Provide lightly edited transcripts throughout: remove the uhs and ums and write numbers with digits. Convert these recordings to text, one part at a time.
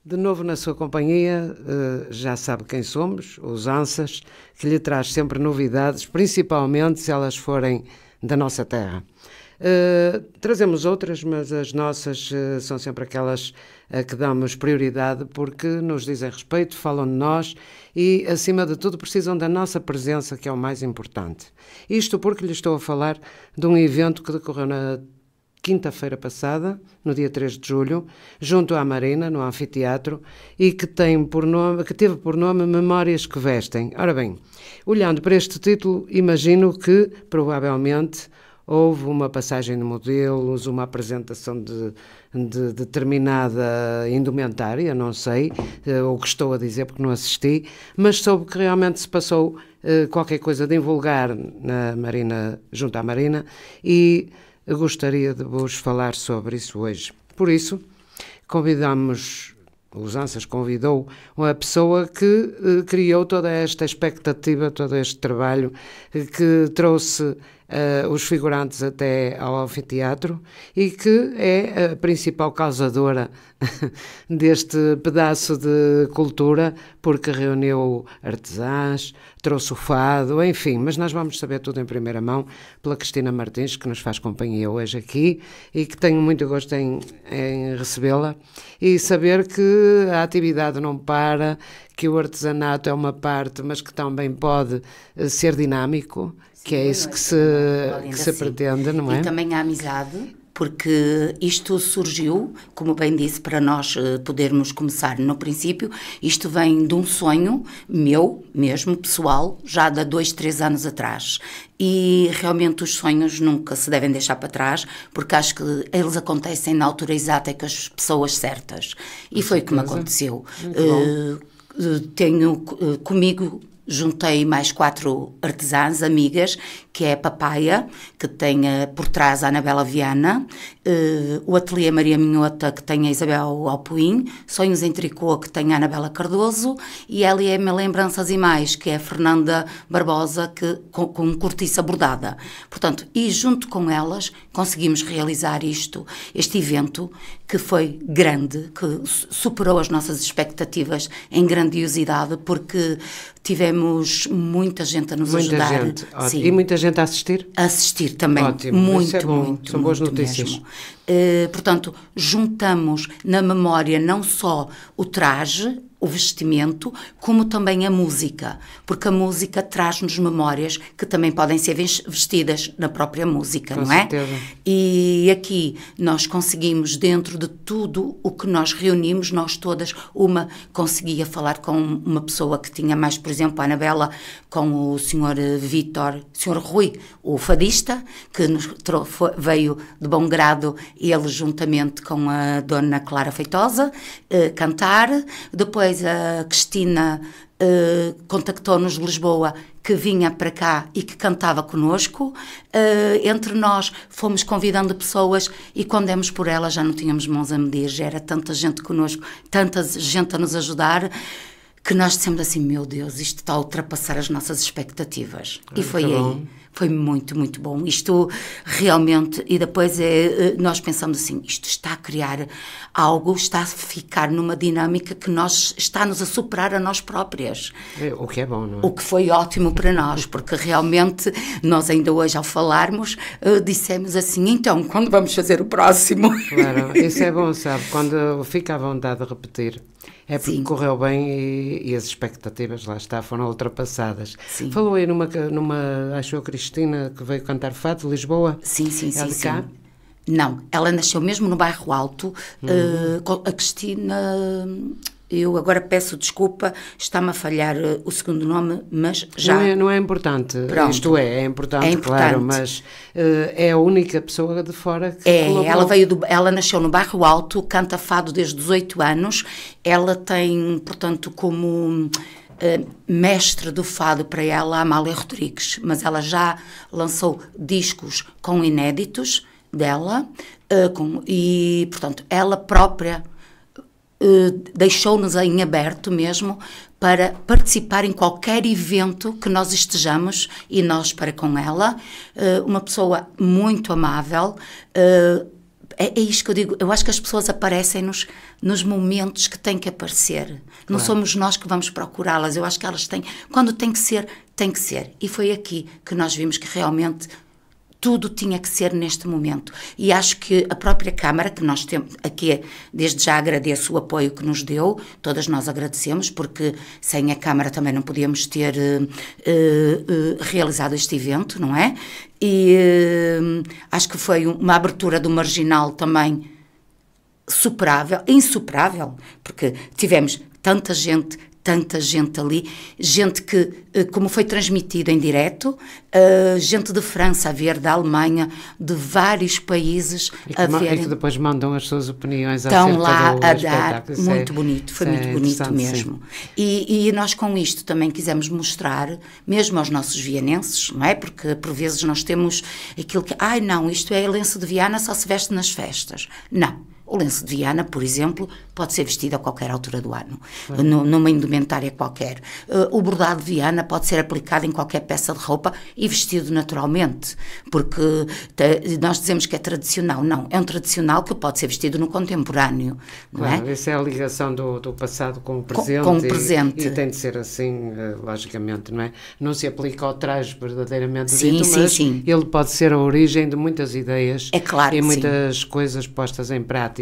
De novo na sua companhia, já sabe quem somos, os Ansas, que lhe traz sempre novidades, principalmente se elas forem da nossa terra. Trazemos outras, mas as nossas são sempre aquelas a que damos prioridade porque nos dizem respeito, falam de nós e, acima de tudo, precisam da nossa presença, que é o mais importante. Isto porque lhe estou a falar de um evento que decorreu na quinta-feira passada, no dia 3 de julho, junto à Marina, no anfiteatro, e que teve por nome Memórias que Vestem. Ora bem, olhando para este título, imagino que, provavelmente, houve uma passagem de modelos, uma apresentação de determinada indumentária, não sei o que estou a dizer porque não assisti, mas soube que realmente se passou qualquer coisa de invulgar na Marina, junto à Marina, e gostaria de vos falar sobre isso hoje. Por isso, os Ansas convidou uma pessoa que criou toda esta expectativa, todo este trabalho, que trouxe os figurantes até ao anfiteatro e que é a principal causadora deste pedaço de cultura, porque reuniu artesãs, trouxe o fado, enfim, mas nós vamos saber tudo em primeira mão pela Cristina Martins, que nos faz companhia hoje aqui e que tenho muito gosto em recebê-la e saber que a atividade não para, que o artesanato é uma parte, mas que também pode ser dinâmico, que é isso que se pretende, não é? E também a amizade, porque isto surgiu, como bem disse, para nós podermos começar no princípio. Isto vem de um sonho meu, mesmo, pessoal, já de há 2, 3 anos atrás. E realmente os sonhos nunca se devem deixar para trás, porque acho que eles acontecem na altura exata e com as pessoas certas. E foi o que me aconteceu. Tenho comigo... Juntei mais 4 artesãs, amigas, que é a Papaya, que tem por trás a Anabela Viana, o Ateliê Maria Minhota, que tem a Isabel Alpuim, Sonhos em Tricô, que tem a Anabela Cardoso, e LM Lembranças e Mais, que é a Fernanda Barbosa, com cortiça bordada. Portanto, e junto com elas conseguimos realizar este evento, que foi grande, que superou as nossas expectativas em grandiosidade, porque tivemos muita gente a nos ajudar. Gente. Sim. E muita gente a assistir? A assistir também. Ótimo. Muito, isso é bom. muito. São boas muito notícias. Mesmo. Portanto, juntamos na memória não só o traje, o vestimento, como também a música, porque a música traz-nos memórias que também podem ser vestidas na própria música, Com não certeza. É? E aqui nós conseguimos, dentro de tudo o que nós reunimos, nós todas, conseguia falar com uma pessoa que tinha mais, por exemplo, a Anabela, com o Sr. Sr. Rui, o fadista, que veio de bom grado, ele juntamente com a Dona Clara Feitosa, cantar. Depois a Cristina contactou-nos de Lisboa, que vinha para cá e que cantava connosco. Entre nós fomos convidando pessoas e quando demos por ela já não tínhamos mãos a medir, já era tanta gente connosco, tanta gente a nos ajudar, que nós dissemos assim, meu Deus, isto está a ultrapassar as nossas expectativas. E foi aí. Bom. Foi muito, muito bom. Isto realmente, e depois nós pensamos assim, isto está a criar algo, está a ficar numa dinâmica que está-nos a superar a nós próprias. O que é bom, não é? O que foi ótimo para nós, porque realmente nós ainda hoje ao falarmos, dissemos assim, então, quando vamos fazer o próximo? Claro, isso é bom, sabe? Quando fica à vontade de repetir. É porque Sim. correu bem e as expectativas, lá está, foram ultrapassadas. Sim. Falou aí numa acho eu, Cristina, que veio cantar fado de Lisboa? Sim, É de cá? Não, ela nasceu mesmo no Bairro Alto. A Cristina, eu agora peço desculpa, está-me a falhar o segundo nome, mas já... Não é importante. Pronto. Isto é importante, claro, mas é a única pessoa de fora que colaborou. Ela nasceu no Bairro Alto, canta fado desde 18 anos, ela tem, portanto, como... mestre do fado para ela, a Amália Rodrigues, mas ela já lançou discos com inéditos dela, e, portanto, ela própria deixou-nos em aberto mesmo para participar em qualquer evento que nós estejamos e nós para com ela, uma pessoa muito amável, É isto que eu digo, eu acho que as pessoas aparecem-nos nos momentos que têm que aparecer. Claro. Não somos nós que vamos procurá-las, eu acho que elas têm, quando tem que ser, tem que ser. E foi aqui que nós vimos que realmente tudo tinha que ser neste momento. E acho que a própria Câmara, que nós temos aqui, desde já agradeço o apoio que nos deu, todas nós agradecemos, porque sem a Câmara também não podíamos ter realizado este evento, não é? E acho que foi uma abertura do marginal também insuperável, porque tivemos tanta gente ali, gente que, como foi transmitido em direto, gente de França a ver, da Alemanha, de vários países a ver. E que depois mandam as suas opiniões estão lá do a espetáculo. dar, muito bonito, foi muito bonito mesmo. E nós com isto também quisemos mostrar, mesmo aos nossos vianenses, não é? Porque por vezes nós temos aquilo que, não, isto é lenço de Viana, só se veste nas festas. Não. O lenço de Viana, por exemplo, pode ser vestido a qualquer altura do ano, numa indumentária qualquer. O bordado de Viana pode ser aplicado em qualquer peça de roupa e vestido naturalmente, porque nós dizemos que é tradicional. Não, é um tradicional que pode ser vestido no contemporâneo. Não é? Essa é a ligação do passado com o presente. Com o presente. E tem de ser assim, logicamente, não é? Não se aplica ao traje verdadeiramente sim, dito, mas sim. ele pode ser a origem de muitas ideias e muitas coisas postas em prática.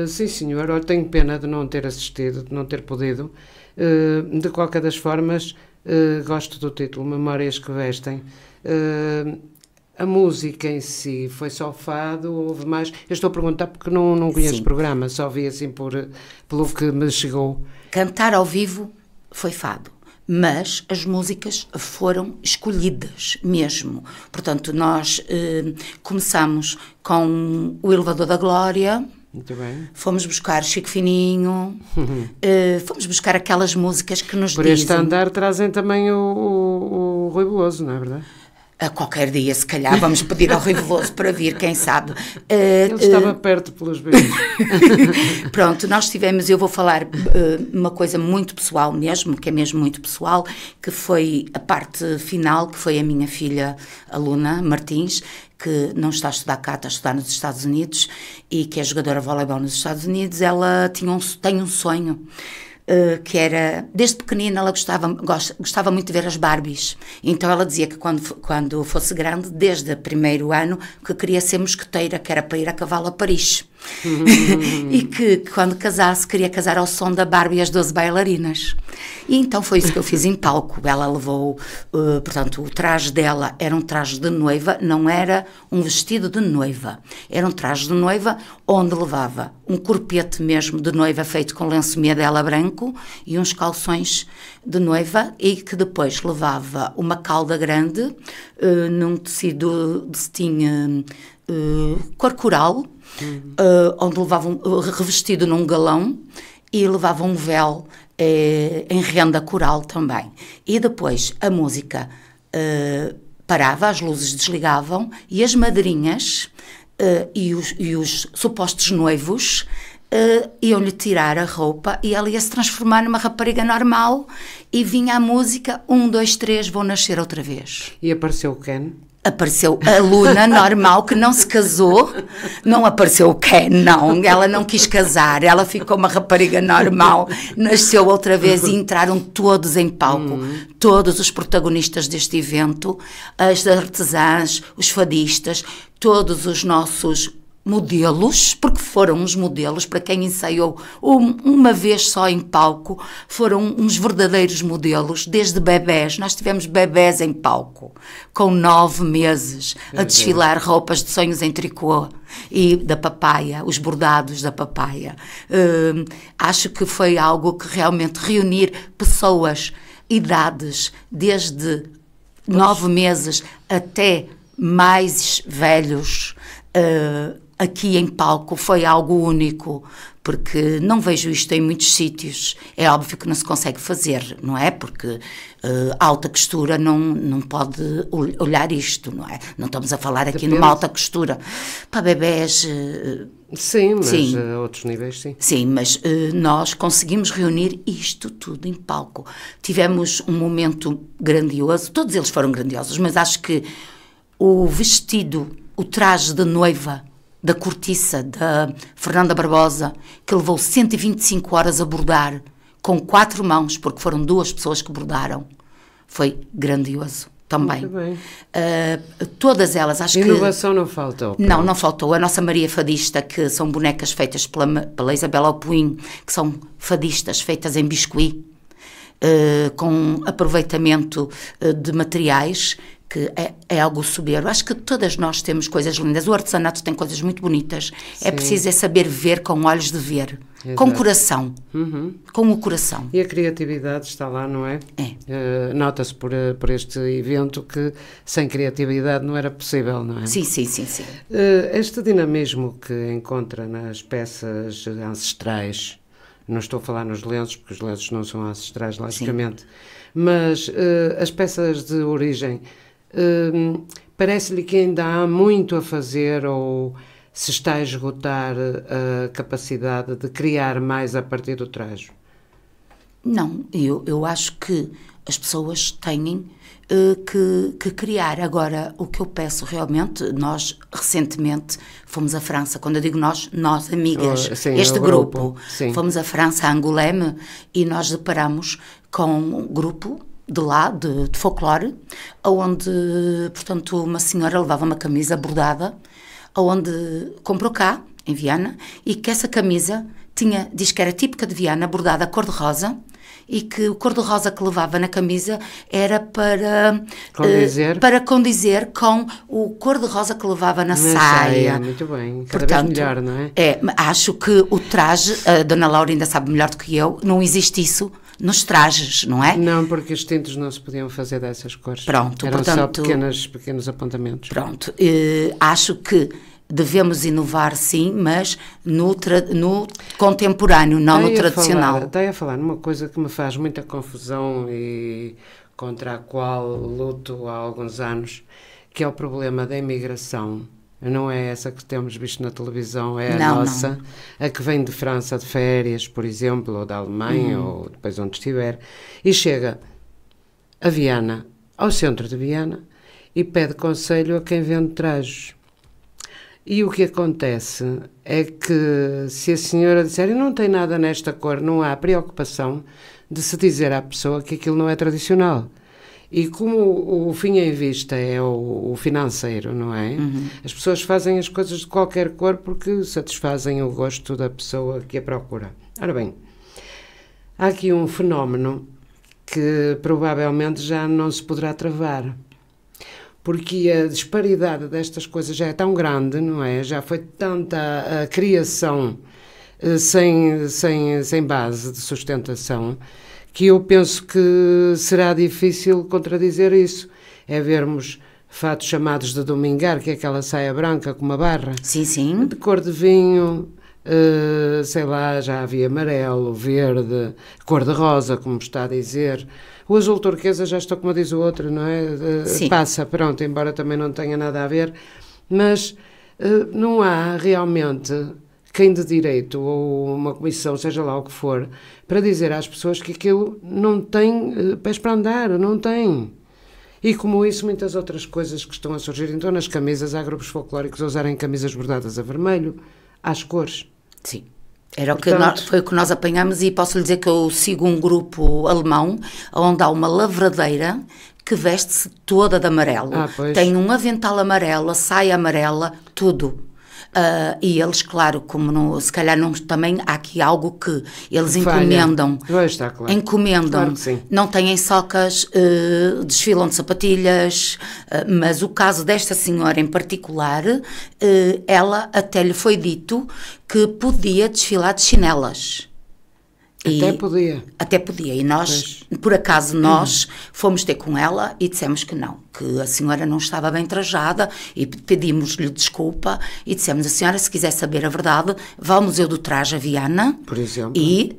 Sim, senhor, olha, tenho pena de não ter assistido, de não ter podido. De qualquer das formas, gosto do título, Memórias que Vestem. A música em si foi só fado, houve mais? Eu estou a perguntar porque não conheço o programa, só vi assim pelo que me chegou. Cantar ao vivo foi fado. Mas as músicas foram escolhidas mesmo. Portanto, nós começamos com o Elevador da Glória. Muito bem. Fomos buscar Chico Fininho, fomos buscar aquelas músicas que nos Por dizem... este andar trazem também o Rui Veloso, não é verdade? A qualquer dia, se calhar, vamos pedir ao Rui Veloso para vir, quem sabe. Ele estava perto, pelos beijos. Pronto, nós tivemos, eu vou falar uma coisa muito pessoal mesmo, que é mesmo muito pessoal, que foi a parte final, que foi a minha filha, a Luna Martins, que não está a estudar cá, está a estudar nos Estados Unidos, e que é jogadora de voleibol nos Estados Unidos. Ela tem um sonho, que era, desde pequenina ela gostava muito de ver as Barbies, então ela dizia que quando fosse grande, desde o primeiro ano, que queria ser mosqueteira, que era para ir a cavalo a Paris. E que quando casasse, queria casar ao som da Barbie e as 12 bailarinas. E então foi isso que eu fiz em palco. Ela levou, portanto, o traje dela era um traje de noiva, não era um vestido de noiva, era um traje de noiva onde levava um corpete mesmo de noiva feito com lenço dela branco e uns calções de noiva, e que depois levava uma calda grande num tecido de cetim cor coral, onde levavam revestido num galão, e levava um véu em renda coral também. E depois a música parava, as luzes desligavam e as madrinhas e os supostos noivos iam-lhe tirar a roupa e ela ia se transformar numa rapariga normal, e vinha a música 1, 2, 3, vou nascer outra vez. E apareceu o Ken? Apareceu a Luna normal, que não se casou. Não apareceu o Ken, não. Ela não quis casar, ela ficou uma rapariga normal, nasceu outra vez, e entraram todos em palco. Todos os protagonistas deste evento, as artesãs, os fadistas, todos os nossos modelos, porque foram uns modelos, para quem ensaiou uma vez só em palco, foram uns verdadeiros modelos, desde bebés. Nós tivemos bebés em palco, com 9 meses, a desfilar roupas de sonhos em tricô e da papaya, os bordados da papaya. Acho que foi algo que realmente reunir pessoas, idades, desde 9 meses até mais velhos, aqui em palco, foi algo único, porque não vejo isto em muitos sítios. É óbvio que não se consegue fazer, não é? Porque a alta costura não pode olhar isto, não é? Não estamos a falar aqui numa alta costura. Para bebés... Sim, mas a outros níveis, sim. Sim, mas nós conseguimos reunir isto tudo em palco. Tivemos um momento grandioso, todos eles foram grandiosos, mas acho que o vestido, o traje de noiva da cortiça da Fernanda Barbosa, que levou 125 horas a bordar, com 4 mãos, porque foram 2 pessoas que bordaram. Foi grandioso também. Muito bem. Todas elas, acho que... Inovação não faltou. Não, não faltou. A nossa Maria Fadista, que são bonecas feitas pela Isabel Alpuim, que são fadistas feitas em biscuit, com aproveitamento de materiais, que é algo soberbo. Acho que todas nós temos coisas lindas. O artesanato tem coisas muito bonitas. Sim. É preciso saber ver com olhos de ver. Exato. Com o coração. Com o coração. E a criatividade está lá, não é? É. Nota-se por este evento que sem criatividade não era possível, não é? Sim. Este dinamismo que encontra nas peças ancestrais, não estou a falar nos lenços, porque os lenços não são ancestrais, logicamente, sim, mas as peças de origem, parece-lhe que ainda há muito a fazer, ou se está a esgotar a capacidade de criar mais a partir do trajo? Não, eu acho que as pessoas têm que criar. Agora, o que eu peço realmente, nós recentemente fomos à França, quando eu digo nós amigas, sim, este grupo, fomos à França, a Angoulême, e nós deparamos com um grupo de lá, de folclore, onde, portanto, uma senhora levava uma camisa bordada, onde comprou cá, em Viana, e que essa camisa diz que era típica de Viana, bordada cor-de-rosa, e que o cor-de-rosa que levava na camisa era para condizer com o cor-de-rosa que levava na saia. Muito bem, cada vez melhor, não é? Acho que o traje, a Dona Laura ainda sabe melhor do que eu, não existe isso nos trajes, não é? Não, porque os tintos não se podiam fazer dessas cores. Pronto, eram portanto, só pequenos apontamentos. Pronto, acho que devemos inovar, sim, mas no contemporâneo, não no tradicional. Estou a falar numa coisa que me faz muita confusão e contra a qual luto há alguns anos, que é o problema da imigração. Não é essa que temos visto na televisão, é a nossa, a que vem de França de férias, por exemplo, ou da Alemanha, ou depois onde estiver, e chega a Viana, ao centro de Viana, e pede conselho a quem vende trajos. E o que acontece é que, se a senhora disser, não tem nada nesta cor, não há preocupação de se dizer à pessoa que aquilo não é tradicional. E como o fim em vista é o financeiro, não é? As pessoas fazem as coisas de qualquer cor porque satisfazem o gosto da pessoa que a procura. Ora bem, há aqui um fenómeno que provavelmente já não se poderá travar. Porque a disparidade destas coisas já é tão grande, não é? Já foi tanta a criação sem base de sustentação, que eu penso que será difícil contradizer isso. É vermos fatos chamados de domingar, que é aquela saia branca com uma barra. Sim. De cor de vinho, sei lá, já havia amarelo, verde, cor de rosa, como está a dizer. O azul turquesa já estou como diz o outro, não é? Passa, pronto, embora também não tenha nada a ver. Mas não há realmente quem de direito ou uma comissão, seja lá o que for, para dizer às pessoas que aquilo não tem pés para andar, não tem. E como isso, muitas outras coisas que estão a surgir. Então, nas camisas, há grupos folclóricos a usarem camisas bordadas a vermelho, às cores. Sim. Foi o que nós apanhamos, e posso lhe dizer que eu sigo um grupo alemão onde há uma lavradeira que veste-se toda de amarelo. Tem um avental amarelo, a saia amarela, tudo. E eles, claro, se calhar não, também há aqui algo que eles encomendam. Está claro. Encomendam, claro, não têm socas, desfilam de sapatilhas, mas o caso desta senhora em particular, ela até lhe foi dito que podia desfilar de chinelas. Até podia. E nós, por acaso, fomos ter com ela e dissemos que não, que a senhora não estava bem trajada, e pedimos-lhe desculpa e dissemos: a senhora, se quiser saber a verdade, vá ao Museu do Traje a Viana, por exemplo, e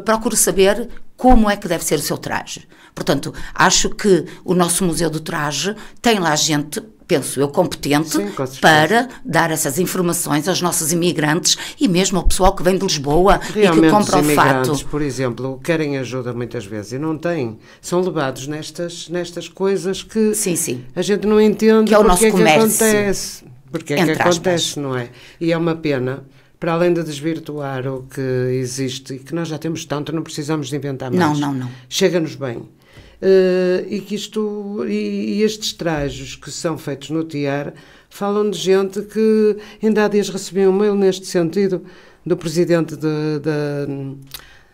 procure saber como é que deve ser o seu traje. Portanto, acho que o nosso Museu do Traje tem lá gente, penso eu, competente, sim, para dar essas informações aos nossos imigrantes e mesmo ao pessoal que vem de Lisboa realmente, e que compra o fato. Por exemplo, querem ajuda muitas vezes e não têm. São levados nestas coisas que sim. a gente não entende, que é o nosso comércio. Que acontece. Porque é que acontece, não é? E é uma pena, para além de desvirtuar o que existe, e que nós já temos tanto, não precisamos de inventar mais. Não. Chega-nos bem. E que e estes trajos que são feitos no TIAR falam de gente que ainda há dias recebi um mail neste sentido do presidente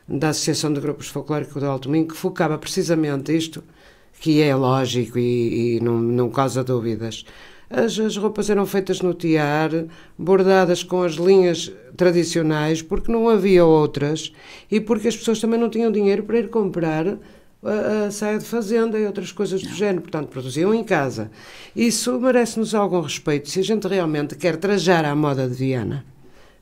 da Associação de Grupos Folclóricos do Alto Minho, que focava precisamente isto, que é lógico e não causa dúvidas. As roupas eram feitas no TIAR, bordadas com as linhas tradicionais, porque não havia outras e porque as pessoas também não tinham dinheiro para ir comprar a saia de fazenda e outras coisas do género, portanto produziam em casa. Isso merece-nos algum respeito. Se a gente realmente quer trajar à moda de Viana,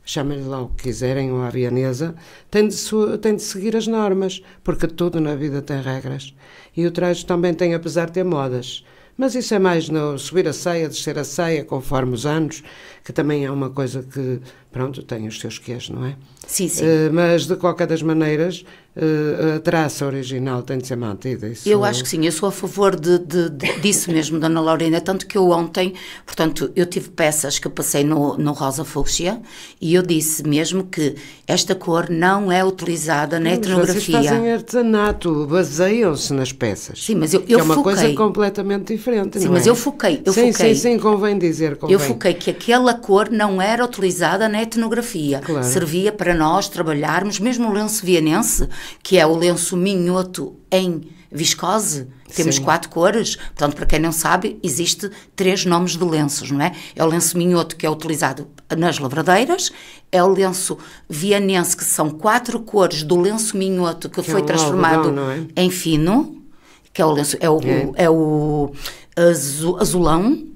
chamem-lhe lá o que quiserem, ou à vianesa, tem de seguir as normas, porque tudo na vida tem regras. E o traje também tem, apesar de ter modas. Mas isso é mais no subir a saia, descer a saia, conforme os anos, que também é uma coisa que, pronto, tem os seus quês, não é? Sim. Mas, de qualquer das maneiras, a traça original tem de ser mantida. Isso... Eu acho que sim, eu sou a favor disso mesmo, Dona Laurina, tanto que eu ontem, portanto, eu tive peças que eu passei no Rosa Fúcsia e eu disse mesmo que esta cor não é utilizada na etnografia. Vocês fazem artesanato, baseiam-se nas peças. Sim, mas eu é uma foquei. Coisa completamente diferente, sim, não mas é? eu foquei. Sim, convém dizer. Eu foquei que aquela cor não era utilizada na etnografia. Claro. Servia para nós trabalharmos, mesmo o lenço vianense, que é o lenço minhoto em viscose, temos Sim. 4 cores, portanto, para quem não sabe, existe 3 nomes de lenços, não é? É o lenço minhoto, que é utilizado nas lavradeiras, é o lenço vianense, que são 4 cores do lenço minhoto, que foi transformado em fino, que é o lenço, é o azulão,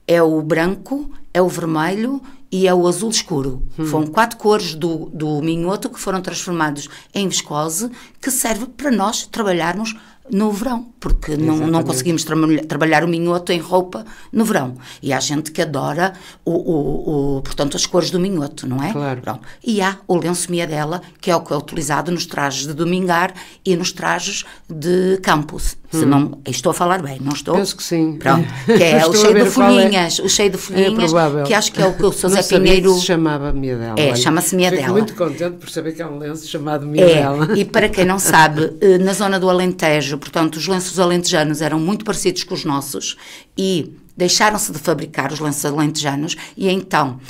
é o branco, é o vermelho e é o azul escuro. Foram 4 cores do minhoto que foram transformados em viscose, que serve para nós trabalharmos no verão, porque não conseguimos trabalhar o minhoto em roupa no verão. E há gente que adora, portanto, as cores do minhoto, não é? Claro. Pronto. E há o lenço miadela, que é o que é utilizado nos trajes de domingar e nos trajes de campus. Se não, estou a falar bem, não estou? Penso que sim. Pronto. Que é o cheio de folhinhas, que acho que é o que o Sr. Zé Pinheiro... se chamava miadela. Chama-se miadela. Fico muito contente por saber que há um lenço chamado miadela. E para quem não sabe, na zona do Alentejo, portanto, os lenços alentejanos eram muito parecidos com os nossos e deixaram-se de fabricar os lenços alentejanos e então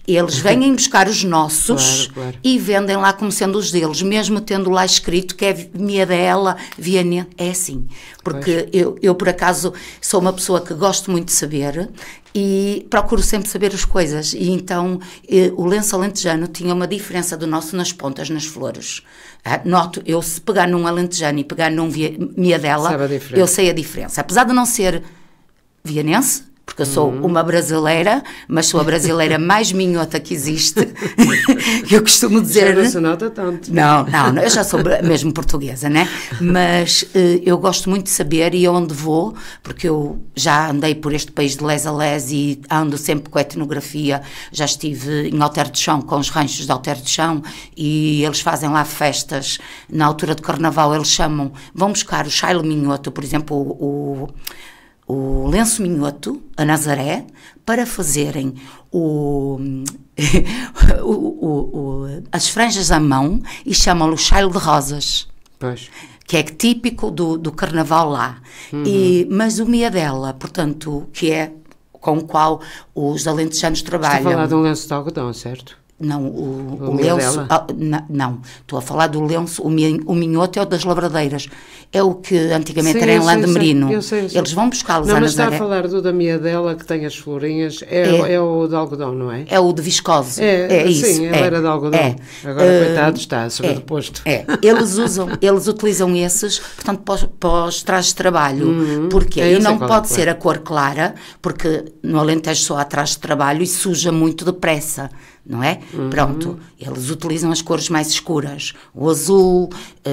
eles vêm buscar os nossos claro. E vendem lá como sendo os deles, mesmo tendo lá escrito que é miadela, vianense, é assim. Porque eu, por acaso, sou uma pessoa que gosto muito de saber e procuro sempre saber as coisas. E então o lenço alentejano tinha uma diferença do nosso nas pontas, nas flores. Noto, eu se pegar num alentejano e pegar num miadela, eu sei a diferença. Apesar de não ser vianense, porque eu sou uma brasileira, mas sou a brasileira mais minhota que existe. Eu costumo dizer... Já não se nota tanto. Não, eu já sou mesmo portuguesa, né? Mas eu gosto muito de saber e onde vou, porque eu já andei por este país de les a les e ando sempre com a etnografia. Já estive em Alter do Chão, com os ranchos de Alter do Chão, e eles fazem lá festas. Na altura do carnaval eles vão buscar o chailo minhoto, por exemplo, o lenço minhoto, a Nazaré, para fazerem as franjas à mão e chamam-lhe o chailo de rosas. Pois. Que é típico do carnaval lá. Mas o miadela, portanto, que é com o qual os alentejanos trabalham... Estou a falar de um lenço de algodão, certo? Não, o lenço... não, estou a falar do lenço... O minhoto é o das lavradeiras. É o que antigamente era em lã de merino. Eu sei. Eles vão buscá-los à Nazaré. Não, mas está a falar do da miadela, que tem as florinhas. É o de algodão, não é? É o de viscose. Isso. Sim, ele era de algodão. Agora, coitado, está sobreposto. Eles utilizam esses, portanto, para os trajes de trabalho. Porquê? E não pode ser a cor clara, porque no Alentejo só há trajes de trabalho e suja muito depressa. Não é? Pronto, eles utilizam as cores mais escuras, o azul,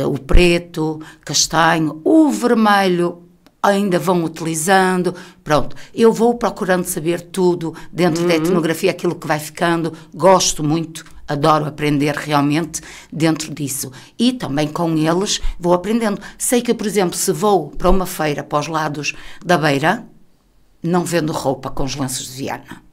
o preto, castanho, o vermelho ainda vão utilizando, pronto. Eu vou procurando saber tudo dentro da etnografia, aquilo que vai ficando, gosto muito, adoro aprender realmente dentro disso. E também com eles vou aprendendo. Sei que, por exemplo, se vou para uma feira para os lados da Beira, não vendo roupa com os lenços de Viana.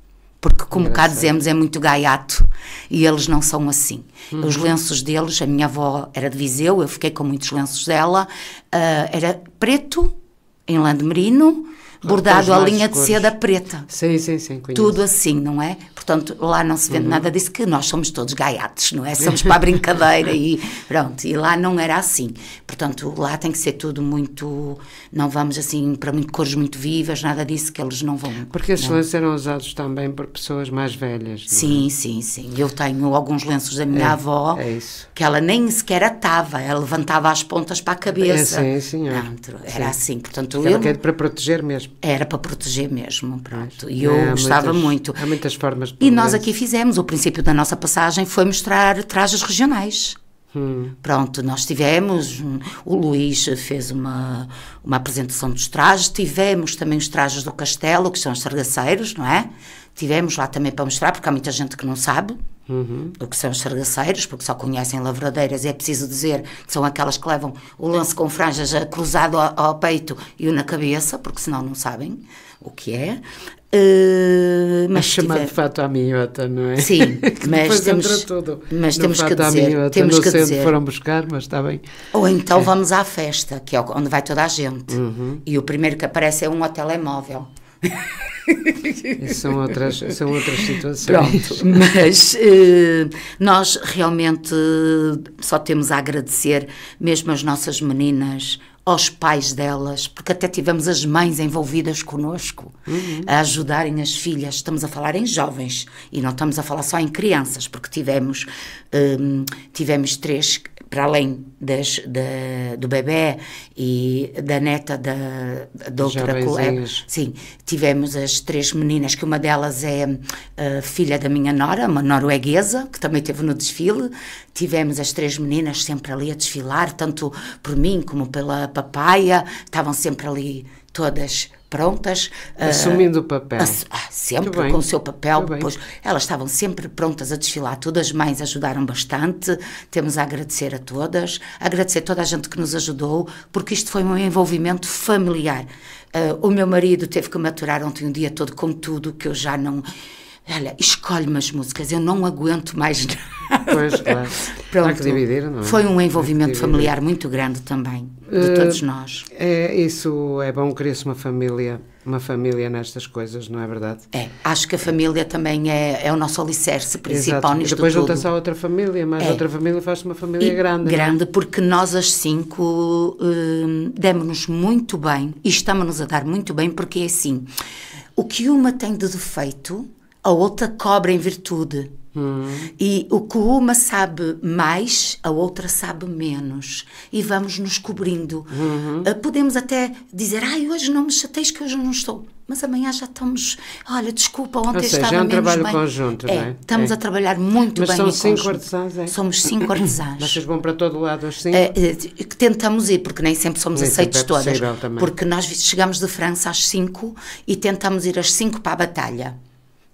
porque como cá dizemos é muito gaiato e eles não são assim. Os lenços deles, a minha avó era de Viseu, eu fiquei com muitos lenços dela, era preto, em lã de merino, bordado a linha de seda preta. Sim, conheço. Tudo assim, não é? Portanto, lá não se vende nada disso, que nós somos todos gaiatos, não é? Somos para a brincadeira e pronto. E lá não era assim. Portanto, lá tem que ser tudo muito... Não vamos assim para muito cores muito vivas, nada disso que eles não vão... Porque esses lenços eram usados também por pessoas mais velhas, não é? Sim. Eu tenho alguns lenços da minha avó, que ela nem sequer atava, ela levantava as pontas para a cabeça. Sim, senhor. Pronto, era assim. Portanto, para proteger mesmo. Era para proteger mesmo, pronto. E eu gostava muito. Há muitas formas de... E nós aqui fizemos, o princípio da nossa passagem foi mostrar trajes regionais. Pronto, nós tivemos, o Luís fez uma apresentação dos trajes, tivemos também os trajes do castelo, que são os sargaceiros, não é? Tivemos lá também para mostrar, porque há muita gente que não sabe o que são os sargaceiros, porque só conhecem lavradeiras, e é preciso dizer que são aquelas que levam o lenço com franjas cruzado ao peito e o na cabeça, porque senão não sabem o que é. Mas chamado fato à minhota, não é? Sim, mas temos que dizer, temos que dizer. Foram buscar, mas está bem. Ou então vamos à festa, que é onde vai toda a gente, e o primeiro que aparece é um telemóvel. São outras situações. Pronto, mas nós realmente só temos a agradecer mesmo as nossas meninas, aos pais delas, porque até tivemos as mães envolvidas connosco, a ajudarem as filhas. Estamos a falar em jovens e não estamos a falar só em crianças, porque tivemos 3, para além do bebê e da neta da outra colega. Sim, tivemos as 3 meninas, que uma delas é filha da minha nora, uma norueguesa, que também esteve no desfile. Tivemos as 3 meninas sempre ali a desfilar, tanto por mim como pela papaya, estavam sempre ali todas prontas. Assumindo o papel. Sempre com o seu papel. Pois, elas estavam sempre prontas a desfilar. Todas as mães ajudaram bastante. Temos a agradecer a todas. Agradecer a toda a gente que nos ajudou, porque isto foi um envolvimento familiar. O meu marido teve que maturar ontem um dia todo com tudo, que eu já não... Olha, escolhe-me as músicas, eu não aguento mais nada. Pois, claro. Pronto. Há que dividir, não é? Foi um envolvimento familiar muito grande também, de todos nós. Isso é bom, cria-se uma família nestas coisas, não é verdade? Acho que a família também é o nosso alicerce principal nisto tudo. Depois junta-se a outra família, mas outra família faz-se uma família grande. Grande, porque nós as 5 demos-nos muito bem e estamos-nos a dar muito bem, porque é assim, o que uma tem de defeito, a outra cobra em virtude. E o que uma sabe mais, a outra sabe menos. E vamos nos cobrindo. Podemos até dizer, hoje não me chateis que hoje não estou. Mas amanhã já estamos... Olha, desculpa, ontem estava menos bem. É um trabalho conjunto, não é? Estamos a trabalhar muito bem em conjunto. Mas são 5 artesãs, Somos 5 artesãs. Vocês vão para todo lado às 5? Que tentamos ir, porque nem sempre somos aceitos todas. Também. Porque nós chegamos de França às 5 e tentamos ir às 5 para a batalha.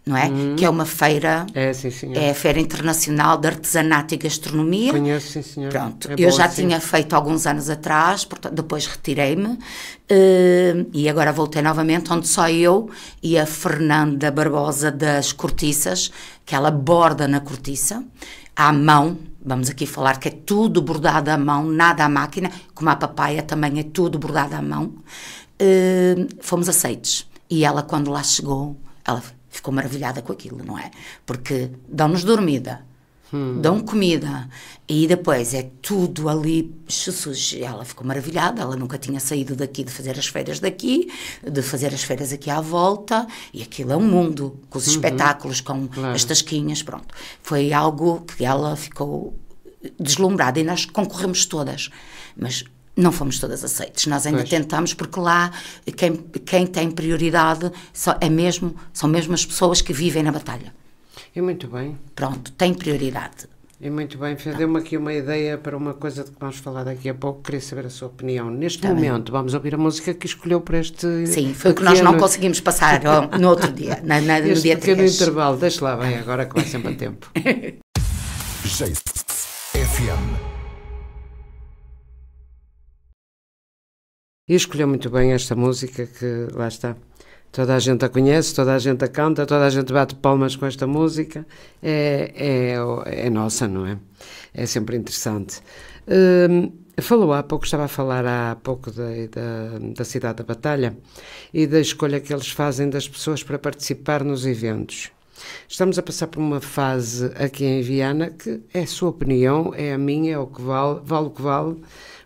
Não é? Que é uma feira, é a Feira Internacional de Artesanato e Gastronomia. Conheço, sim, senhor. Pronto, eu já tinha feito alguns anos atrás, portanto, depois retirei-me e agora voltei novamente, onde só eu e a Fernanda Barbosa das Cortiças, que ela borda na cortiça, à mão. Vamos aqui falar que é tudo bordado à mão, nada à máquina, como a papaya também é tudo bordado à mão. Fomos aceites. E ela, quando lá chegou, ela ficou maravilhada com aquilo, não é? Porque dão-nos dormida, dão comida, e depois é tudo ali, Jesus, ela ficou maravilhada, ela nunca tinha saído daqui de fazer as feiras daqui, de fazer as feiras aqui à volta, e aquilo é um mundo, com os espetáculos, com as tasquinhas, pronto. Foi algo que ela ficou deslumbrada, e nós concorremos todas, mas não fomos todas aceites, nós ainda tentamos, porque lá quem tem prioridade são mesmo as pessoas que vivem na batalha. E muito bem. Pronto, tem prioridade. E muito bem, deu-me aqui uma ideia para uma coisa de que vamos falar daqui a pouco, queria saber a sua opinião. Neste momento, vamos ouvir a música que escolheu para este... Sim, foi o que nós não conseguimos passar no outro dia, no dia 3. Pequeno intervalo, deixa lá bem, agora que vai sempre a tempo. FM. E escolheu muito bem esta música que, lá está, Toda a gente a conhece, toda a gente a canta, toda a gente bate palmas com esta música. É nossa, não é? É sempre interessante. Falou há pouco, estava a falar há pouco da Cidade da Batalha e da escolha que eles fazem das pessoas para participar nos eventos. Estamos a passar por uma fase aqui em Viana que é a sua opinião, é a minha, é o que vale o que vale,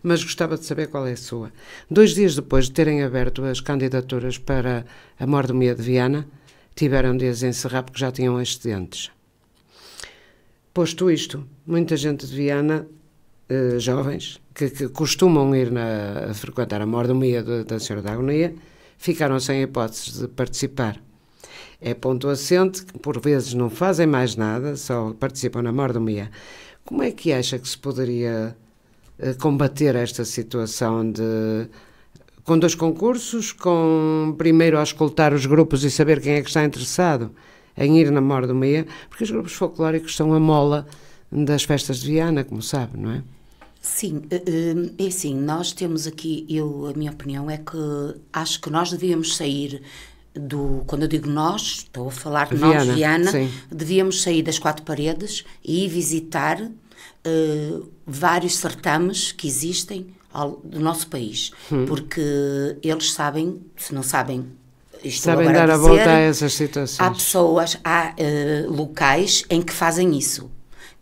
mas gostava de saber qual é a sua. 2 dias depois de terem aberto as candidaturas para a Mordomia de Viana, tiveram de as encerrar porque já tinham excedentes. Posto isto, muita gente de Viana, jovens, que costumam ir a frequentar a Mordomia da Senhora da Agonia, ficaram sem hipóteses de participar. É ponto assente que por vezes não fazem mais nada, só participam na Mordomia. Como é que acha que se poderia combater esta situação com 2 concursos, com primeiro auscultar os grupos e saber quem é que está interessado em ir na Mordomia, porque os grupos folclóricos são a mola das festas de Viana, como sabe, não é? Sim, é assim, nós temos aqui, a minha opinião é que acho que nós devíamos sair quando eu digo nós, estou a falar de nós, Viana, devíamos sair das 4 paredes e ir visitar vários certames que existem do nosso país, porque eles sabem, se não sabem, sabem dar a volta a essas situações. Há pessoas, locais em que fazem isso,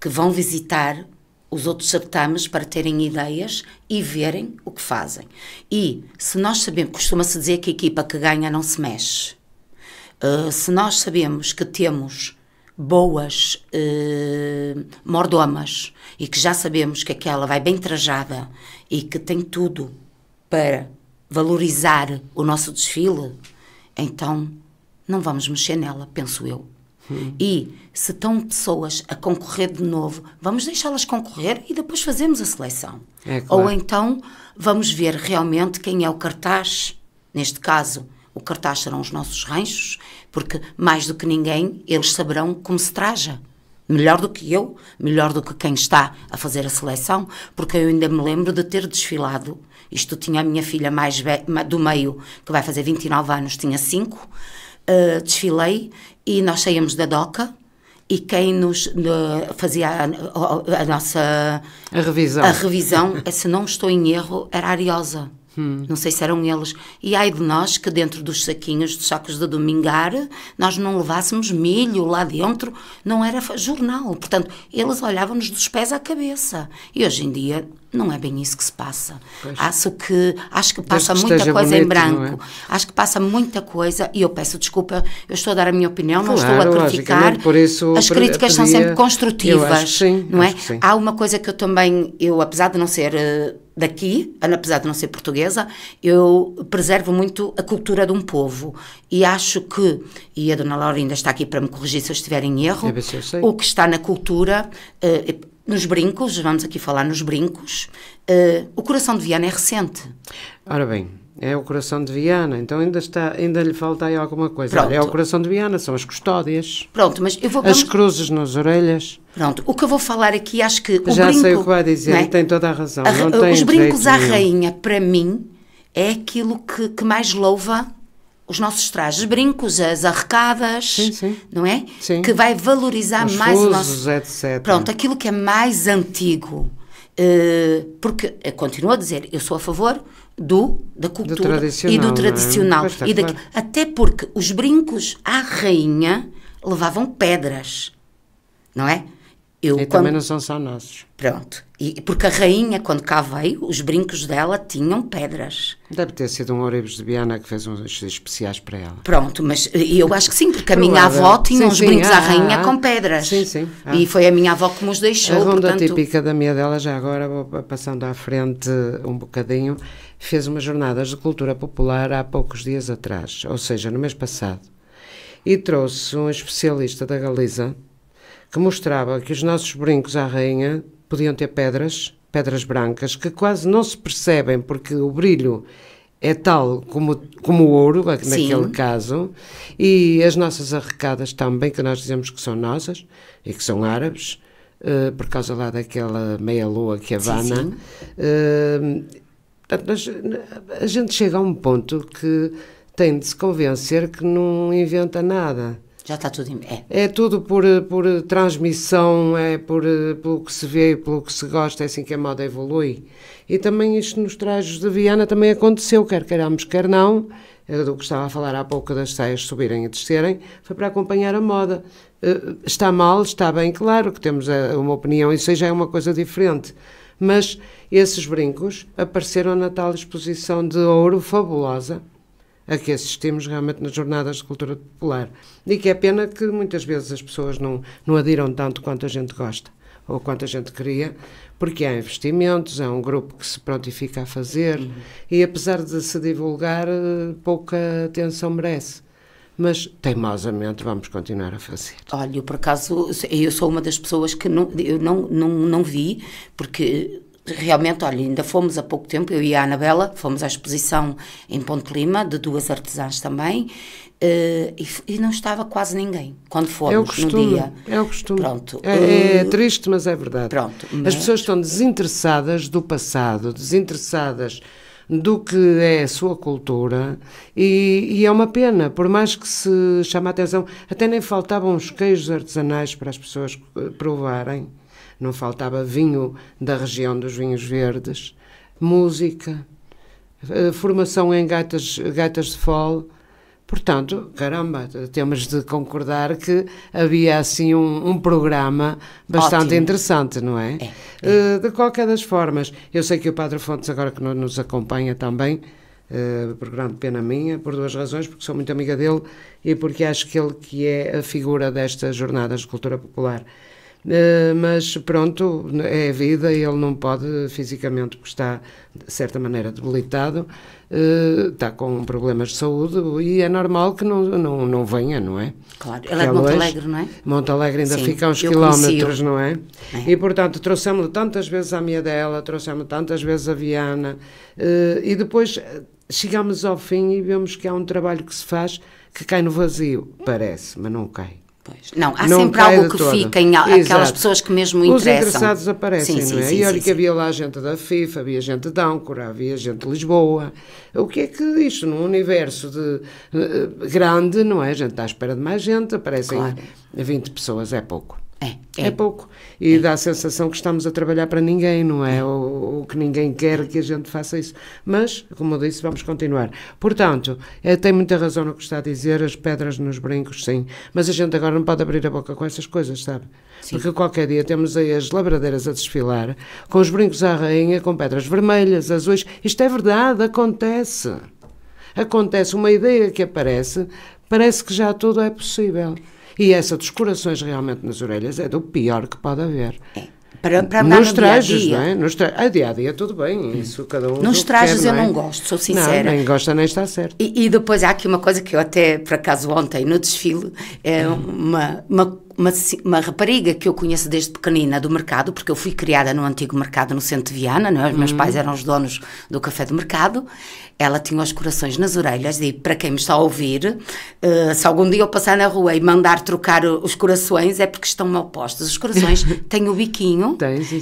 que vão visitar os outros certames para terem ideias e verem o que fazem. E se nós sabemos, costuma-se dizer que a equipa que ganha não se mexe. Se nós sabemos que temos boas mordomas e que já sabemos que aquela vai bem trajada e que tem tudo para valorizar o nosso desfile, então não vamos mexer nela, penso eu. E se estão pessoas a concorrer de novo, vamos deixá-las concorrer e depois fazemos a seleção. Claro. Ou então vamos ver realmente quem é o cartaz. Neste caso, o cartaz serão os nossos ranchos, porque mais do que ninguém eles saberão como se traja. Melhor do que eu, melhor do que quem está a fazer a seleção, porque eu ainda me lembro de ter desfilado. Isto tinha a minha filha mais do meio, que vai fazer 29 anos, tinha 5. Desfilei e nós saíamos da DOCA e quem nos fazia a nossa revisão, se não estou em erro, era a Ariosa. Não sei se eram eles. E ai de nós que dentro dos saquinhos, dos sacos de domingar, nós não levássemos milho lá dentro, não era jornal. Portanto, eles olhavam-nos dos pés à cabeça. E hoje em dia não é bem isso que se passa. Acho que passa muita coisa bonito, em branco. Acho que passa muita coisa, e eu peço desculpa, eu estou a dar a minha opinião, não estou a criticar. Por isso, as críticas são sempre construtivas, sim, não é? Há uma coisa que eu apesar de não ser daqui, apesar de não ser portuguesa, eu preservo muito a cultura de um povo, e acho que, e a Dona Laura ainda está aqui para me corrigir se eu estiver em erro, o que está na cultura, nos brincos, vamos aqui falar nos brincos, o Coração de Viana é recente. Ora bem, é o Coração de Viana, então ainda lhe falta aí alguma coisa. Olha, é o Coração de Viana, são as custódias. Pronto, mas as cruzes nas orelhas. Pronto, o que eu vou falar aqui, acho que o já brinco... sei o que vai dizer, e tem toda a razão. Os brincos à rainha, para mim, é aquilo que mais louva os nossos trajes, brincos, as arrecadas, sim. não é? Sim. Que vai valorizar os mais fusos, o nosso... etc. Pronto, aquilo que é mais antigo. Porque, eu continuo a dizer, eu sou a favor da cultura e do tradicional. Claro. Até porque os brincos à rainha levavam pedras, não é? Também não são só nossos. Pronto. Porque a rainha, quando cá veio, os brincos dela tinham pedras. Deve ter sido um Ourives de Viana que fez uns especiais para ela. Pronto, mas eu acho que sim, porque a minha avó tinha uns brincos à rainha com pedras. Sim. E foi a minha avó que nos deixou. A ronda típica da minha dela, já agora vou passando à frente um bocadinho, fez umas jornadas de cultura popular há poucos dias atrás, ou seja, no mês passado. E trouxe um especialista da Galiza que mostrava que os nossos brincos à rainha podiam ter pedras brancas, que quase não se percebem, porque o brilho é tal como o ouro, naquele caso, e as nossas arrecadas também, que nós dizemos que são nossas, e que são árabes, por causa lá daquela meia-lua que abana. A gente chega a um ponto que tem de se convencer que não inventa nada. Já está tudo em... É tudo por transmissão, pelo que se vê e pelo que se gosta, é assim que a moda evolui. E também isto nos trajes de Viana também aconteceu, quer queiramos, quer não, do que estava a falar há pouco das saias subirem e descerem, foi para acompanhar a moda. Está mal, está bem, claro que temos uma opinião, isso aí já é uma coisa diferente. Mas esses brincos apareceram na tal exposição de ouro fabulosa, a que assistimos realmente nas Jornadas de Cultura Popular. E que é pena que muitas vezes as pessoas não adiram tanto quanto a gente gosta, ou quanto a gente queria, porque há investimentos, há um grupo que se prontifica a fazer, e apesar de se divulgar, pouca atenção merece. Mas, teimosamente, vamos continuar a fazer. Olha, por acaso, eu sou uma das pessoas que não vi, porque... Realmente, olha, ainda fomos há pouco tempo, eu e a Anabela, fomos à exposição em Ponte Lima, de 2 artesãs também, e não estava quase ninguém, quando fomos no dia. É o costume. Pronto. É triste, mas é verdade. Pronto. As pessoas estão desinteressadas do passado, desinteressadas do que é a sua cultura, e é uma pena, por mais que se chame a atenção, até nem faltavam os queijos artesanais para as pessoas provarem. Não faltava vinho da região dos vinhos verdes, música, formação em gaitas de fole. Portanto, caramba, temos de concordar que havia assim um programa bastante ótimo, interessante, não é? De qualquer das formas, eu sei que o Padre Fontes agora que nos acompanha também, por grande pena minha, por 2 razões, porque sou muito amiga dele e porque acho que ele que é a figura destas Jornadas de Cultura Popular. Mas pronto, é a vida e ele não pode fisicamente, porque está de certa maneira debilitado, está com problemas de saúde e é normal que não venha, não é? Claro, ele é de Montalegre, não é? Montalegre ainda Sim, fica a uns quilómetros, não é? E portanto trouxemos-lhe tantas vezes a Miadela, trouxemos tantas vezes a Viana, e depois chegamos ao fim e vemos que há um trabalho que se faz que cai no vazio, parece, mas não cai. Pois. Não, há sempre algo que fica em aquelas Exato. Pessoas que mesmo interessam. Os interessados aparecem, sim, não é? Sim, e olha que havia lá gente da FIFA, havia gente de Âncora, havia gente de Lisboa. O que é que isto, num universo grande, não é? A gente está à espera de mais gente, aparecem 20 pessoas, é pouco. É pouco. E dá a sensação que estamos a trabalhar para ninguém, não é? Ou que ninguém quer que a gente faça isso. Mas, como eu disse, vamos continuar. Portanto, tem muita razão no que está a dizer, as pedras nos brincos, sim. Mas a gente agora não pode abrir a boca com essas coisas, sabe? Sim. Porque qualquer dia temos aí as lavradeiras a desfilar, com os brincos à rainha, com pedras vermelhas, azuis. Isto é verdade, acontece. Acontece uma ideia que aparece, parece que já tudo é possível. E essa dos corações realmente nas orelhas é do pior que pode haver. Para nos trajes, dia -dia. Não é? A dia-a-dia tudo bem, isso cada um. Nos trajes quer, eu não gosto, sou sincera. Não, nem gosta nem está certo. E depois há aqui uma coisa que eu até, por acaso, ontem no desfile, uma rapariga que eu conheço desde pequenina do mercado, porque eu fui criada no antigo mercado no centro de Viana, não é? Os meus pais eram os donos do café do mercado. Ela tinha os corações nas orelhas e, para quem me está a ouvir, se algum dia eu passar na rua e mandar trocar os corações, é porque estão mal postos. Os corações têm o biquinho,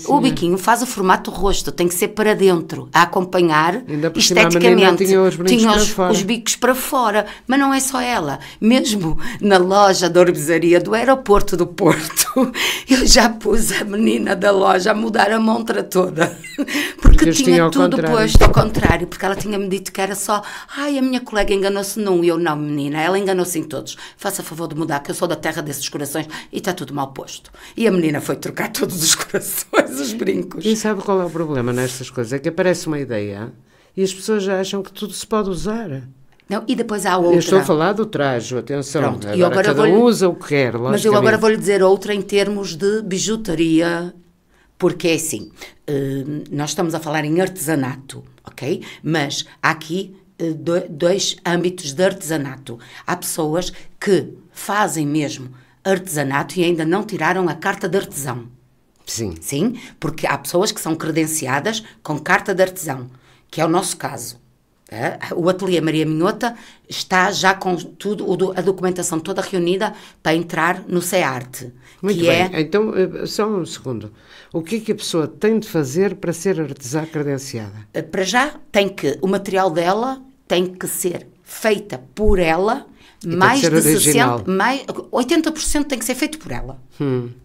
o biquinho faz o formato do rosto, tem que ser para dentro, a acompanhar esteticamente. Tinha os bicos para fora, mas não é só ela. Mesmo na loja da orbesaria do aeroporto do Porto, eu já pus a menina da loja a mudar a montra toda, porque tinha tudo posto ao contrário, porque ela tinha-me dito que era só, a minha colega enganou-se num, e eu não, menina, ela enganou-se em todos, faça favor de mudar, que eu sou da terra desses corações e está tudo mal posto. E a menina foi trocar todos os corações, os brincos. E sabe qual é o problema nestas coisas? É que aparece uma ideia e as pessoas já acham que tudo se pode usar. Não, e depois há outra. Eu estou a falar do traje, atenção. Pronto, agora cada um usa o que quer, mas eu agora vou-lhe dizer outra em termos de bijutaria, porque é assim, nós estamos a falar em artesanato, ok? Mas há aqui 2 âmbitos de artesanato. Há pessoas que fazem mesmo artesanato e ainda não tiraram a carta de artesão. Sim. Sim, porque há pessoas que são credenciadas com carta de artesão, que é o nosso caso. O Ateliê Maria Minhota está já com tudo, a documentação toda reunida para entrar no CEARTE. Muito bem. Então, só um segundo. O que é que a pessoa tem de fazer para ser artesã credenciada? Para já, o material dela tem que ser feita por ela, mais de de original. 80% tem que ser feito por ela.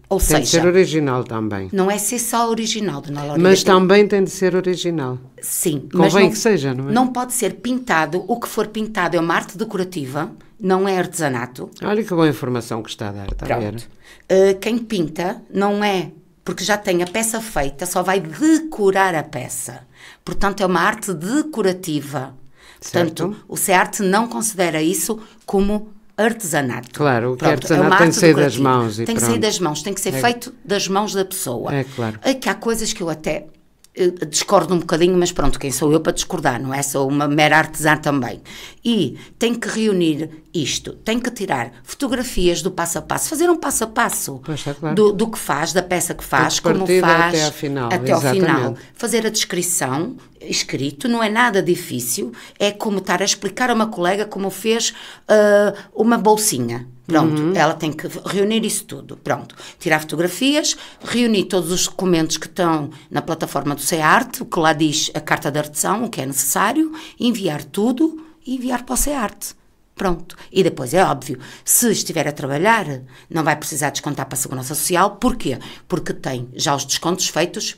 Ou Tem seja, de ser original também. não é ser só original, Dona Laura. Mas também tem de ser original. Sim, mas Convém que seja, não é? não pode ser pintado. O que for pintado é uma arte decorativa, não é artesanato. Olha que boa informação que está a dar, está a ver? Pronto. Quem pinta não é, porque já tem a peça feita, só vai decorar a peça. Portanto, é uma arte decorativa. Certo. Portanto, o SEARTE não considera isso como artesanato. Claro, o que é Pronto, artesanato uma tem arte que sair das decorativa. mãos e tem que sair pronto. das mãos, tem que ser feito das mãos da pessoa. É claro. É que há coisas que eu até discordo um bocadinho, mas pronto, quem sou eu para discordar, não é? Sou uma mera artesã também. E tem que reunir isto, tem que tirar fotografias do passo a passo, fazer um passo a passo Pois é, claro. do que faz, da peça que faz, Ponto de como partida faz, até ao final, até ao exatamente. final. Fazer a descrição, escrito, não é nada difícil, é como estar a explicar a uma colega como fez uma bolsinha. Pronto, ela tem que reunir isso tudo. Pronto, tirar fotografias, reunir todos os documentos que estão na plataforma do SEARTE, o que lá diz a carta de artesão, o que é necessário, enviar tudo e enviar para o SEARTE. Pronto. E depois, é óbvio, se estiver a trabalhar, não vai precisar descontar para a Segurança Social. Porquê? Porque tem já os descontos feitos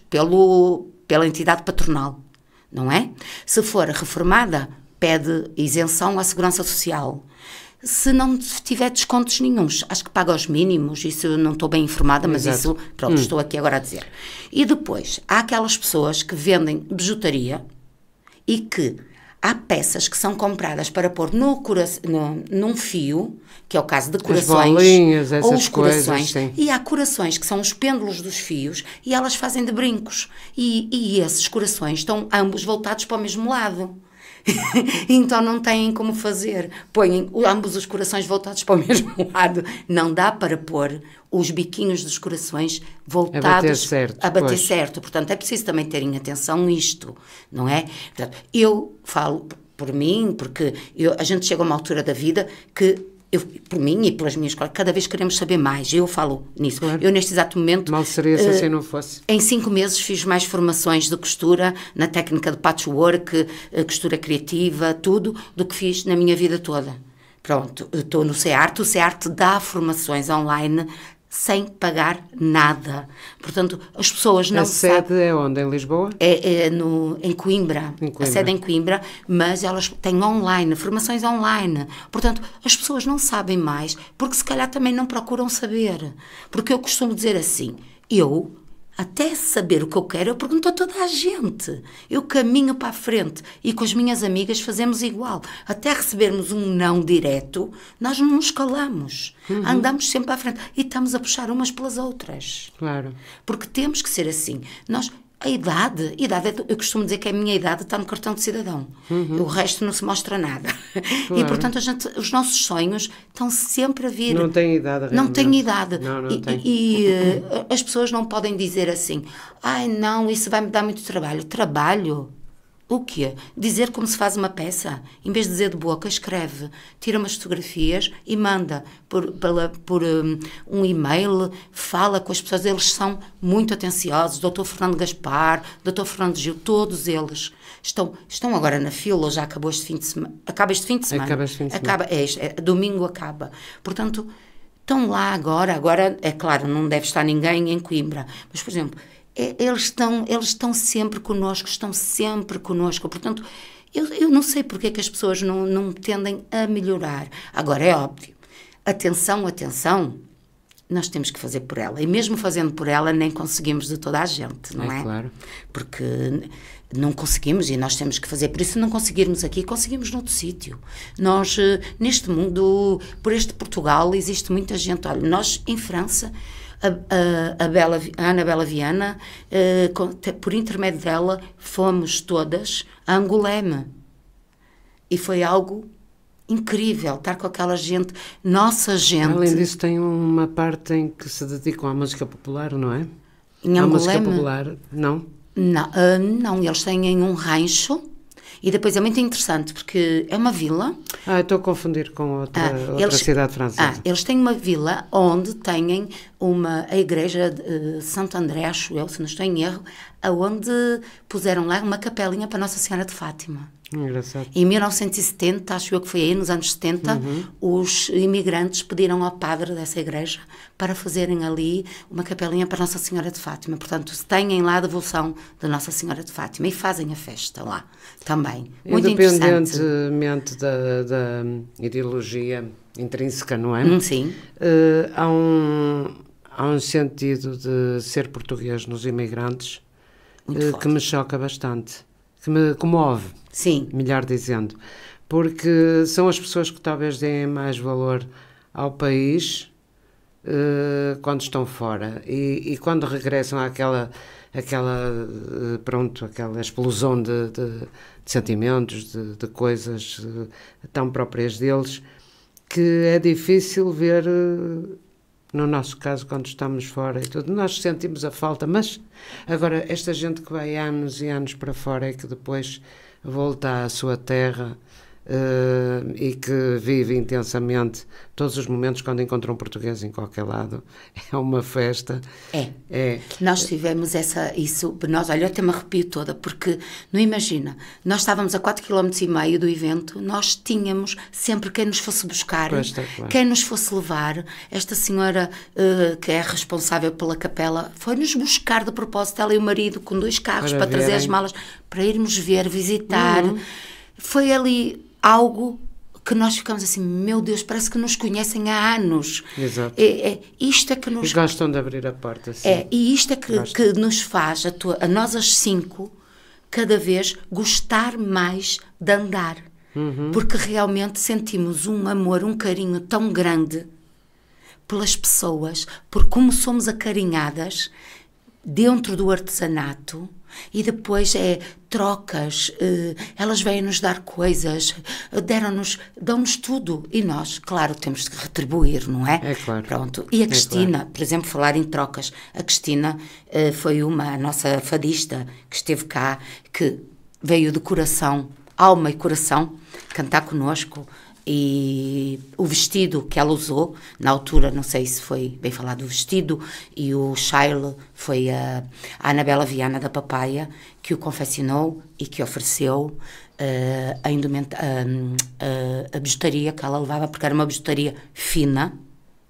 pela entidade patronal, não é? Se for reformada, pede isenção à Segurança Social. Se não tiver descontos nenhuns, acho que paga os mínimos, isso eu não estou bem informada, mas Exato. isso, pronto, estou aqui agora a dizer. E depois, há aquelas pessoas que vendem bijutaria e que há peças que são compradas para pôr num fio, que é o caso de corações, bolinhas, essas ou os coisas, corações, sim. e há corações que são os pêndulos dos fios e elas fazem de brincos. E esses corações estão ambos voltados para o mesmo lado. Então não têm como fazer. Põem ambos os corações voltados para o mesmo lado. Não dá para pôr os biquinhos dos corações voltados a bater certo, pois. certo. Portanto, é preciso também terem atenção nisto, não é? Portanto, eu falo por mim, porque a gente chega a uma altura da vida que por mim e pelas minhas colegas, cada vez queremos saber mais. Eu falo nisso. Claro. Eu, neste exato momento... Mal seria se assim não fosse. Em 5 meses fiz mais formações de costura, na técnica de patchwork, costura criativa, tudo, do que fiz na minha vida toda. Pronto, estou no SEARTE. O SEARTE dá formações online sem pagar nada. Portanto, as pessoas não sabem... A sede é onde? Em Lisboa? Em Coimbra. A sede é em Coimbra, mas elas têm online, formações online. Portanto, as pessoas não sabem mais, porque se calhar também não procuram saber. Porque eu costumo dizer assim, até saber o que eu quero, eu pergunto a toda a gente. Eu caminho para a frente e com as minhas amigas fazemos igual. Até recebermos um não direto, nós não nos calamos. Andamos sempre à frente e estamos a puxar umas pelas outras. Claro. Porque temos que ser assim. A idade, eu costumo dizer que a minha idade está no cartão de cidadão. O resto não se mostra nada. Claro. E, portanto, os nossos sonhos estão sempre a vir. Não tem idade, realmente. Não tem idade. Não tem. E as pessoas não podem dizer assim, não, isso vai me dar muito trabalho. Trabalho? O quê? Dizer como se faz uma peça. Em vez de dizer de boca, escreve. Tira umas fotografias e manda por um e-mail, fala com as pessoas. Eles são muito atenciosos. Dr. Fernando Gaspar, Dr. Fernando Gil, todos eles estão agora na fila, já acabou este fim de semana. Acaba este fim de semana. Acaba este fim de semana. Domingo acaba. Portanto, estão lá agora, é claro, não deve estar ninguém em Coimbra, mas, por exemplo, eles estão sempre connosco, portanto, eu não sei porque é que as pessoas não tendem a melhorar. Agora, é óbvio, atenção, nós temos que fazer por ela, e mesmo fazendo por ela, nem conseguimos de toda a gente, não é? Claro. Porque não conseguimos e nós temos que fazer, por isso, se não conseguirmos aqui, conseguimos noutro sítio. Nós, neste mundo, por este Portugal, existe muita gente. Olha, nós, em França, a Anabela Viana, por intermédio dela, fomos todas a Angoulême. E foi algo incrível, estar com aquela gente, nossa gente. Além disso, tem uma parte em que se dedicam à música popular, não é? Em Angoulême? À música popular, não? Não, eles têm um rancho. E depois é muito interessante, porque é uma vila... estou a confundir com outra cidade francesa. Eles têm uma vila onde têm a igreja de Santo André, acho eu, se não estou em erro, onde puseram lá uma capelinha para Nossa Senhora de Fátima. Engraçado. Em 1970, acho eu que foi aí, nos anos 70, os imigrantes pediram ao padre dessa igreja para fazerem ali uma capelinha para Nossa Senhora de Fátima. Portanto, têm lá a devoção de Nossa Senhora de Fátima e fazem a festa lá também. Muito interessante. Independentemente da ideologia intrínseca, não é? Sim. Há um sentido de ser português nos imigrantes que me choca bastante, que me comove. Sim. Melhor dizendo, porque são as pessoas que talvez deem mais valor ao país quando estão fora e quando regressam àquela explosão de sentimentos, de coisas tão próprias deles, que é difícil ver, no nosso caso, quando estamos fora e tudo, nós sentimos a falta, mas agora esta gente que vai anos e anos para fora e que depois volta à sua terra e que vive intensamente todos os momentos quando encontra um português em qualquer lado, é uma festa. Nós tivemos isso, olha, eu até me arrepio toda, porque, não imagina, nós estávamos a 4,5 km do evento, nós tínhamos sempre quem nos fosse buscar, quem nos fosse levar. Esta senhora que é responsável pela capela foi-nos buscar de propósito, ela e o marido, com 2 carros para trazer as malas, para irmos ver, visitar. Foi ali algo que nós ficamos assim, meu Deus, parece que nos conhecem há anos. Exato. Isto é que nos... E gostam de abrir a porta, sim. E isto é que nos faz, a nós as 5, cada vez gostar mais de andar. Porque realmente sentimos um amor, um carinho tão grande pelas pessoas, por como somos acarinhadas dentro do artesanato. E depois trocas, elas vêm-nos dar coisas, dão-nos tudo. E nós, claro, temos que retribuir, não é? É claro. Pronto. E a Cristina, por exemplo, falar em trocas, a Cristina foi a nossa fadista que esteve cá, que veio de coração, alma e coração, cantar connosco. E o vestido que ela usou, na altura, não sei se foi bem falado o vestido, e o Charles foi a Anabela Viana da Papaya, que o confeccionou e que ofereceu a bijuteria que ela levava, porque era uma bijuteria fina,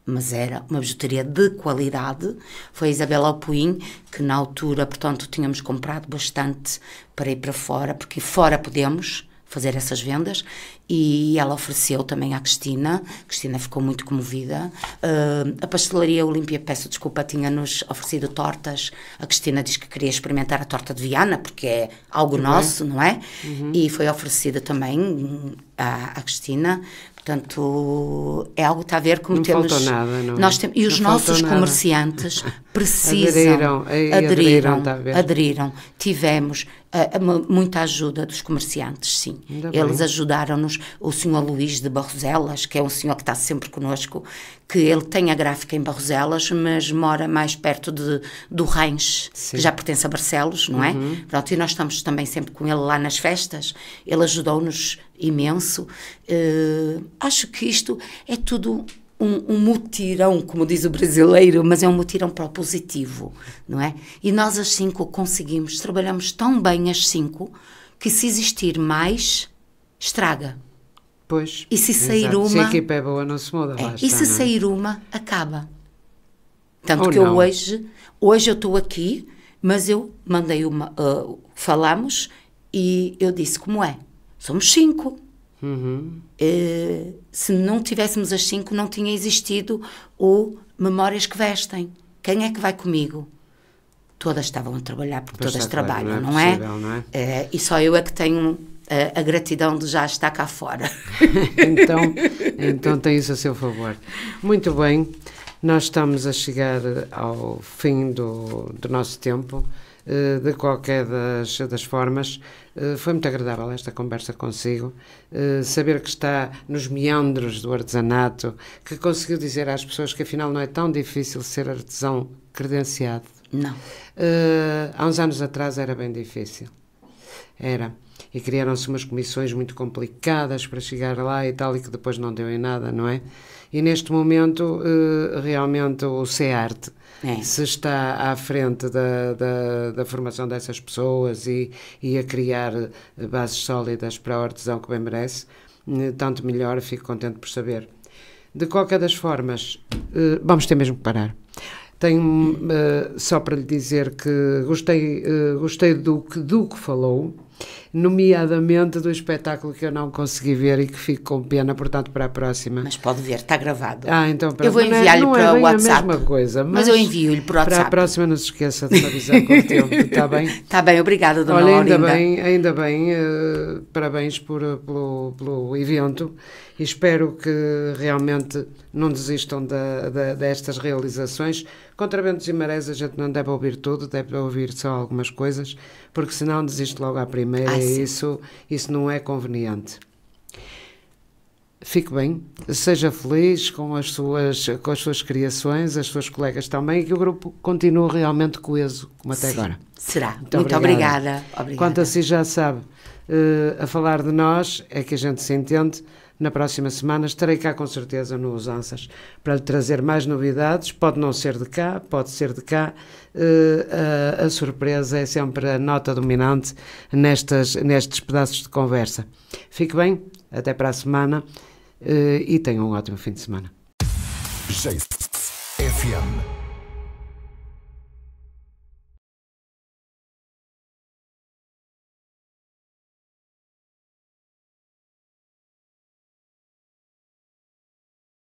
mas era uma bijuteria de qualidade. Foi a Isabela Alpuim, que na altura, portanto, tínhamos comprado bastante para ir para fora, porque fora podemos fazer essas vendas, e ela ofereceu também à Cristina. A Cristina ficou muito comovida. A pastelaria Olímpia, peço desculpa, tinha-nos oferecido tortas. A Cristina diz que queria experimentar a torta de Viana, porque é algo nosso, não é? E foi oferecida também à Cristina. Portanto, é algo que está a ver como não temos... Faltou nada, não. Nós temos, e os nossos comerciantes precisam... Aderiram. Tivemos muita ajuda dos comerciantes, sim. Eles ajudaram-nos. O senhor Luís de Barroselas, que é um senhor que está sempre connosco, que ele tem a gráfica em Barroselas, mas mora mais perto do Reims, que já pertence a Barcelos, não é? Pronto, e nós estamos também sempre com ele lá nas festas. Ele ajudou-nos imenso. Acho que isto é tudo um mutirão, como diz o brasileiro, mas é um mutirão para o positivo, não é? E nós as 5 conseguimos, trabalhamos tão bem as 5, que se existir mais, estraga. Pois, e se sair uma... Se a equipa é boa, não se muda. E se sair uma, acaba. Tanto que eu hoje eu estou aqui, mas eu mandei falamos, e eu disse como é. Somos 5. Se não tivéssemos as 5, não tinha existido o Memórias que Vestem. Quem é que vai comigo? Todas estavam a trabalhar, porque todas trabalham, não é? E só eu é que tenho a gratidão de já estar cá fora. então tem isso a seu favor. Muito bem, nós estamos a chegar ao fim do nosso tempo. De qualquer das formas, foi muito agradável esta conversa consigo, saber que está nos meandros do artesanato, que conseguiu dizer às pessoas que afinal não é tão difícil ser artesão credenciado. Não. Há uns anos atrás era bem difícil. Era. E criaram-se umas comissões muito complicadas para chegar lá e tal, e que depois não deu em nada, não é? E neste momento, realmente, o CEARTE se está à frente da formação dessas pessoas e a criar bases sólidas para a artesão que bem merece, tanto melhor, fico contente por saber. De qualquer das formas, vamos ter mesmo que parar. Tenho só para lhe dizer que gostei do que falou, nomeadamente do espetáculo que eu não consegui ver e que fico com pena, portanto, para a próxima. Mas pode ver, está gravado. Então, eu vou enviar-lhe para o WhatsApp. Não é a mesma coisa, mas eu envio-lhe para o WhatsApp. Para a próxima não se esqueça de me avisar com o tempo, está bem? Está bem, obrigada, dona Olha, Laurinda. ainda bem, parabéns pelo evento e espero que realmente não desistam destas realizações. Contra ventos e marés a gente não deve ouvir tudo, deve ouvir só algumas coisas, porque senão desiste logo à primeira e isso não é conveniente. Fique bem, seja feliz com as suas criações, as suas colegas também, e que o grupo continue realmente coeso, como até agora. Será. Muito obrigada. Quanto a si já sabe, a falar de nós é que a gente se entende. Na próxima semana estarei cá com certeza no Usanças para lhe trazer mais novidades. Pode não ser de cá, pode ser de cá. A surpresa é sempre a nota dominante nestes pedaços de conversa. Fique bem, até para a semana e tenha um ótimo fim de semana. FM